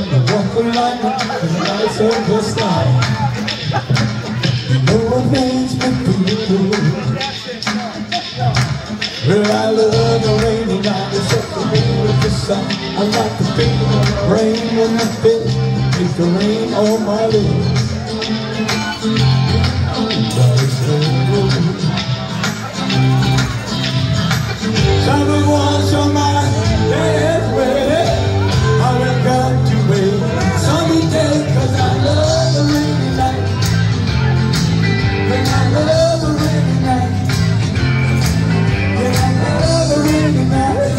walk the line in the lights of the sky. No one makes me feel well, I love the rainy night, except for me with the sun. I like the feel of rain when I feel it's the rain on my lips. Something was on my pathway. I went back to wait sunny day, 'cause I love the rainy night. And I love the rainy night. And I love the rainy night.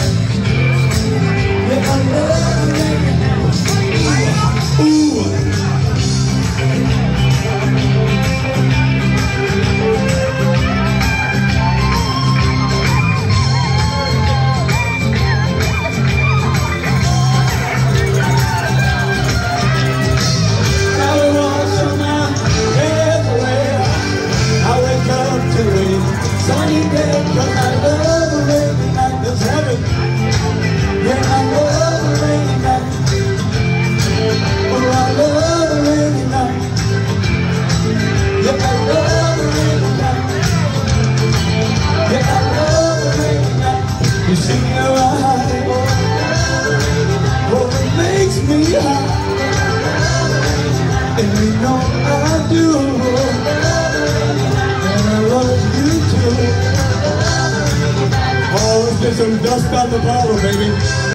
And I love the rainy night. Ooh. Sunny day, 'cause I love the rainy night. There's heaven. Yeah, I love the rainy night. Oh, I love the rainy night. Yeah, I love the rainy night. Yeah, I love the rainy night. You see how oh, it makes me high. And you know I do. Oh, let's get some dust on the bottle, baby.